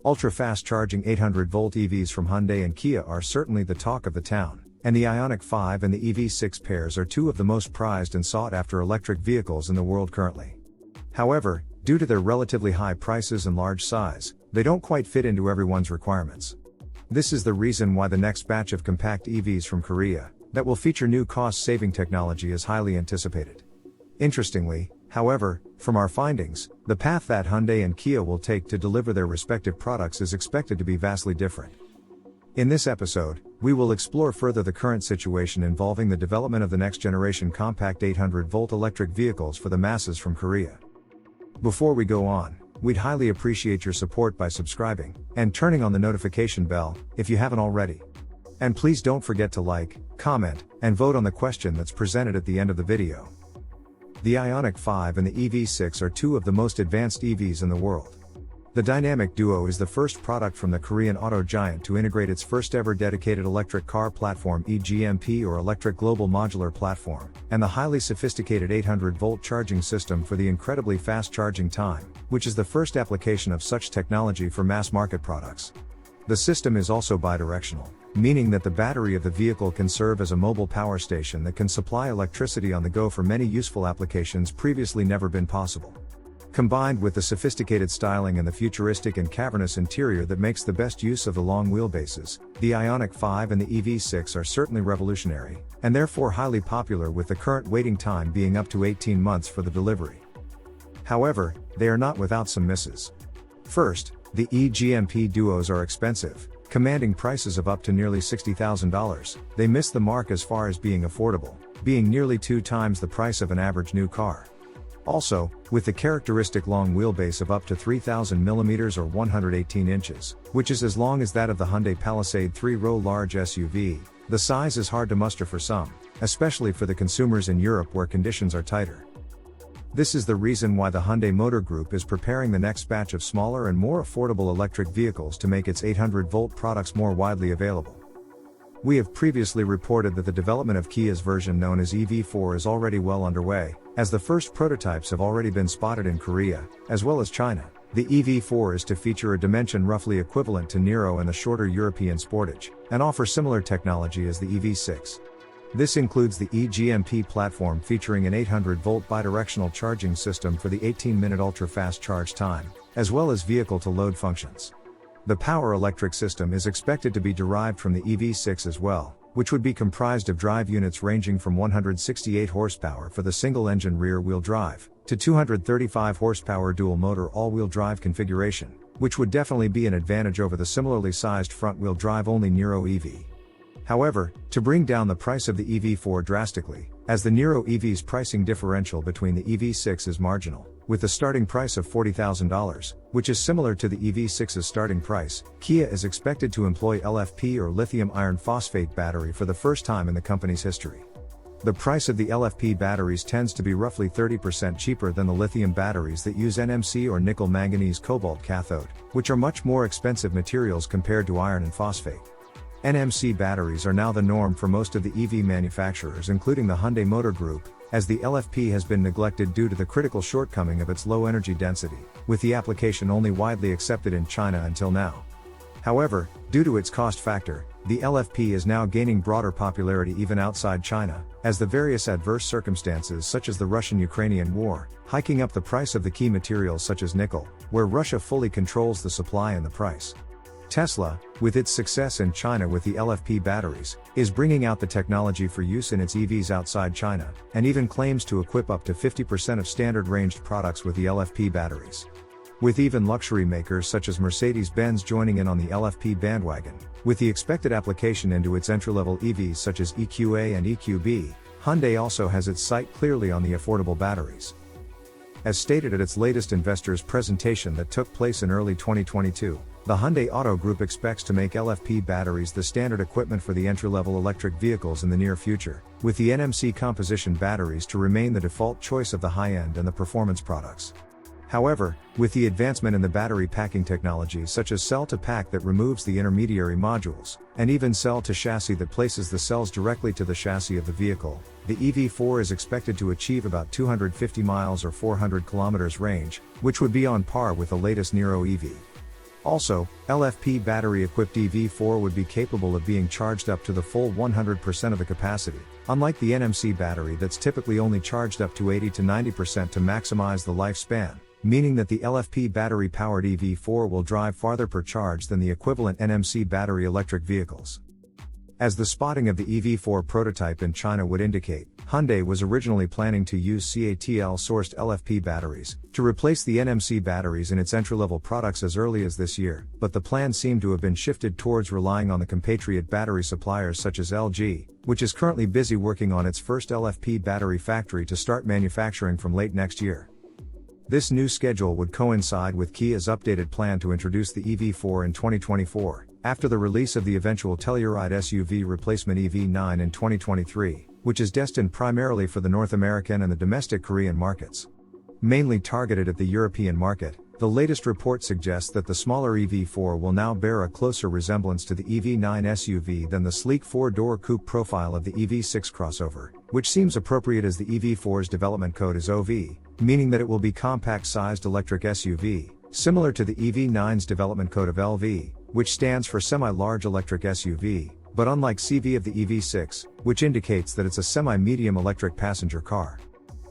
Ultra-fast charging 800-volt EVs from Hyundai and Kia are certainly the talk of the town, and the IONIQ 5 and the EV6 pairs are two of the most prized and sought-after electric vehicles in the world currently. However, due to their relatively high prices and large size, they don't quite fit into everyone's requirements. This is the reason why the next batch of compact EVs from Korea, that will feature new cost-saving technology, is highly anticipated. Interestingly, however, from our findings, the path that Hyundai and Kia will take to deliver their respective products is expected to be vastly different. In this episode, we will explore further the current situation involving the development of the next-generation compact 800-volt electric vehicles for the masses from Korea. Before we go on, we'd highly appreciate your support by subscribing and turning on the notification bell if you haven't already. And please don't forget to like, comment, and vote on the question that's presented at the end of the video. The IONIQ 5 and the EV6 are two of the most advanced EVs in the world. The dynamic duo is the first product from the Korean auto giant to integrate its first ever dedicated electric car platform EGMP, or Electric Global Modular Platform, and the highly sophisticated 800-volt charging system for the incredibly fast charging time, which is the first application of such technology for mass market products. The system is also bidirectional, meaning that the battery of the vehicle can serve as a mobile power station that can supply electricity on the go for many useful applications previously never been possible. Combined with the sophisticated styling and the futuristic and cavernous interior that makes the best use of the long wheelbases, the IONIQ 5 and the EV6 are certainly revolutionary, and therefore highly popular, with the current waiting time being up to 18 months for the delivery. However, they are not without some misses. First, the EGMP duos are expensive, commanding prices of up to nearly $60,000. They miss the mark as far as being affordable, being nearly 2 times the price of an average new car. Also, with the characteristic long wheelbase of up to 3,000 mm or 118 inches, which is as long as that of the Hyundai Palisade 3-row large SUV, the size is hard to muster for some, especially for the consumers in Europe where conditions are tighter. This is the reason why the Hyundai Motor Group is preparing the next batch of smaller and more affordable electric vehicles to make its 800-volt products more widely available. We have previously reported that the development of Kia's version known as EV4 is already well underway, as the first prototypes have already been spotted in Korea, as well as China. The EV4 is to feature a dimension roughly equivalent to Niro and the shorter European Sportage, and offer similar technology as the EV6. This includes the EGMP platform featuring an 800-volt bidirectional charging system for the 18-minute ultra-fast charge time, as well as vehicle-to-load functions. The power electric system is expected to be derived from the EV6 as well, which would be comprised of drive units ranging from 168 horsepower for the single-engine rear-wheel drive, to 235 horsepower dual-motor all-wheel drive configuration, which would definitely be an advantage over the similarly sized front-wheel drive-only Niro EV. However, to bring down the price of the EV4 drastically, as the Niro EV's pricing differential between the EV6 is marginal, with the starting price of $40,000, which is similar to the EV6's starting price, Kia is expected to employ LFP or lithium iron phosphate battery for the first time in the company's history. The price of the LFP batteries tends to be roughly 30% cheaper than the lithium batteries that use NMC or nickel manganese cobalt cathode, which are much more expensive materials compared to iron and phosphate. NMC batteries are now the norm for most of the EV manufacturers, including the Hyundai Motor Group, as the LFP has been neglected due to the critical shortcoming of its low energy density, with the application only widely accepted in China until now. However, due to its cost factor, the LFP is now gaining broader popularity even outside China, as the various adverse circumstances such as the Russian-Ukrainian war, hiking up the price of the key materials such as nickel, where Russia fully controls the supply and the price. Tesla, with its success in China with the LFP batteries, is bringing out the technology for use in its EVs outside China, and even claims to equip up to 50% of standard-ranged products with the LFP batteries. With even luxury makers such as Mercedes-Benz joining in on the LFP bandwagon, with the expected application into its entry-level EVs such as EQA and EQB, Hyundai also has its sight clearly on the affordable batteries. As stated at its latest investors' presentation that took place in early 2022, the Hyundai Auto Group expects to make LFP batteries the standard equipment for the entry-level electric vehicles in the near future, with the NMC composition batteries to remain the default choice of the high-end and the performance products. However, with the advancement in the battery packing technology such as cell-to-pack that removes the intermediary modules, and even cell-to-chassis that places the cells directly to the chassis of the vehicle, the EV4 is expected to achieve about 250 miles or 400 kilometers range, which would be on par with the latest Niro EV. Also, LFP battery-equipped EV4 would be capable of being charged up to the full 100% of the capacity, unlike the NMC battery that's typically only charged up to 80 to 90% to maximize the lifespan, meaning that the LFP battery-powered EV4 will drive farther per charge than the equivalent NMC battery electric vehicles. As the spotting of the EV4 prototype in China would indicate, Hyundai was originally planning to use CATL-sourced LFP batteries to replace the NMC batteries in its entry-level products as early as this year, but the plan seemed to have been shifted towards relying on the compatriot battery suppliers such as LG, which is currently busy working on its first LFP battery factory to start manufacturing from late next year. This new schedule would coincide with Kia's updated plan to introduce the EV4 in 2024, after the release of the eventual Telluride SUV replacement EV9 in 2023, which is destined primarily for the North American and the domestic Korean markets. Mainly targeted at the European market, the latest report suggests that the smaller EV4 will now bear a closer resemblance to the EV9 SUV than the sleek four-door coupe profile of the EV6 crossover, which seems appropriate as the EV4's development code is OV, meaning that it will be compact-sized electric SUV, similar to the EV9's development code of LV, which stands for semi-large electric SUV, but unlike CV of the EV6, which indicates that it's a semi-medium electric passenger car.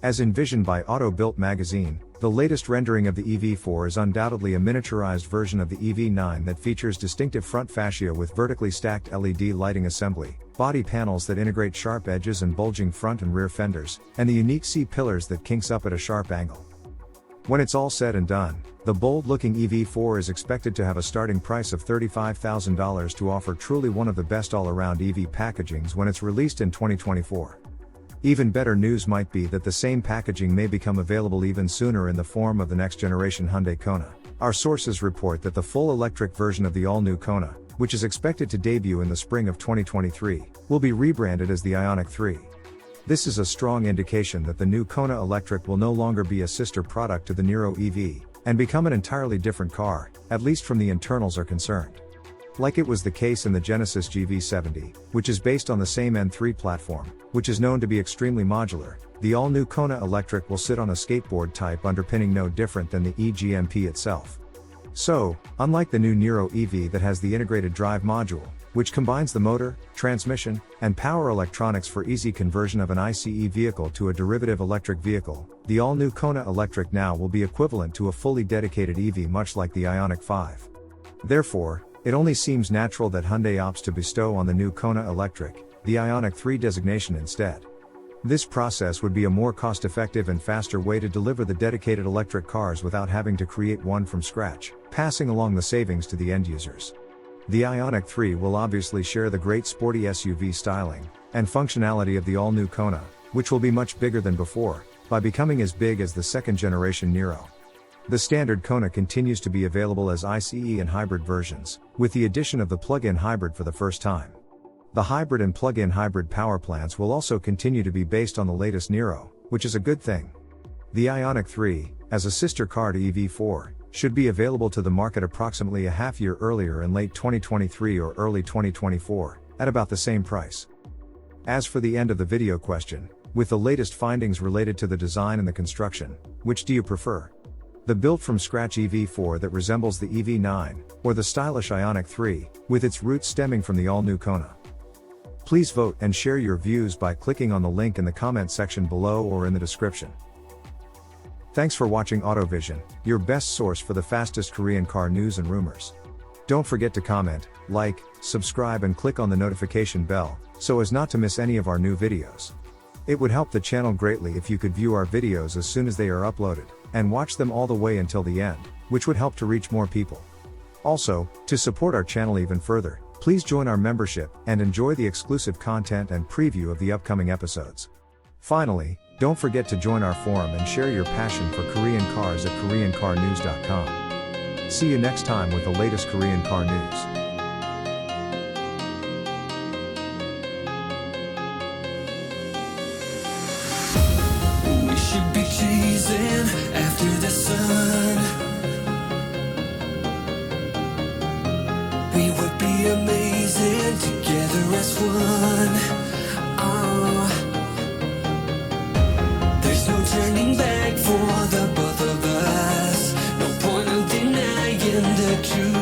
As envisioned by Auto Built magazine, the latest rendering of the EV4 is undoubtedly a miniaturized version of the EV9 that features distinctive front fascia with vertically stacked LED lighting assembly, body panels that integrate sharp edges and bulging front and rear fenders, and the unique C-pillars that kinks up at a sharp angle. When it's all said and done, the bold-looking EV4 is expected to have a starting price of $35,000 to offer truly one of the best all-around EV packagings when it's released in 2024. Even better news might be that the same packaging may become available even sooner in the form of the next-generation Hyundai Kona. Our sources report that the full electric version of the all-new Kona, which is expected to debut in the spring of 2023, will be rebranded as the IONIQ 3. This is a strong indication that the new Kona Electric will no longer be a sister product to the Niro EV, and become an entirely different car, at least from the internals are concerned. Like it was the case in the Genesis GV70, which is based on the same N3 platform, which is known to be extremely modular, the all-new Kona Electric will sit on a skateboard type underpinning no different than the eGMP itself. So, unlike the new Niro EV that has the integrated drive module, which combines the motor, transmission, and power electronics for easy conversion of an ICE vehicle to a derivative electric vehicle, the all-new Kona Electric now will be equivalent to a fully dedicated EV much like the IONIQ 5. Therefore, it only seems natural that Hyundai opts to bestow on the new Kona Electric the IONIQ 3 designation instead. This process would be a more cost-effective and faster way to deliver the dedicated electric cars without having to create one from scratch, passing along the savings to the end users. The IONIQ 3 will obviously share the great sporty SUV styling and functionality of the all-new Kona, which will be much bigger than before, by becoming as big as the second-generation Niro. The standard Kona continues to be available as ICE and hybrid versions, with the addition of the plug-in hybrid for the first time. The hybrid and plug-in hybrid power plants will also continue to be based on the latest Niro, which is a good thing. The IONIQ 3, as a sister car to EV4, should be available to the market approximately a half year earlier in late 2023 or early 2024, at about the same price. As for the end of the video question, with the latest findings related to the design and the construction, which do you prefer? The built-from-scratch EV4 that resembles the EV9, or the stylish IONIQ 3, with its roots stemming from the all-new Kona? Please vote and share your views by clicking on the link in the comment section below or in the description. Thanks for watching AutoVision, your best source for the fastest Korean car news and rumors. Don't forget to comment, like, subscribe and click on the notification bell, so as not to miss any of our new videos. It would help the channel greatly if you could view our videos as soon as they are uploaded, and watch them all the way until the end, which would help to reach more people. Also, to support our channel even further, please join our membership and enjoy the exclusive content and preview of the upcoming episodes. Finally, don't forget to join our forum and share your passion for Korean cars at KoreanCarNews.com. See you next time with the latest Korean car news. Should be chasing after the sun. We would be amazing together as one. Oh, there's no turning back for the both of us. No point of denying the truth.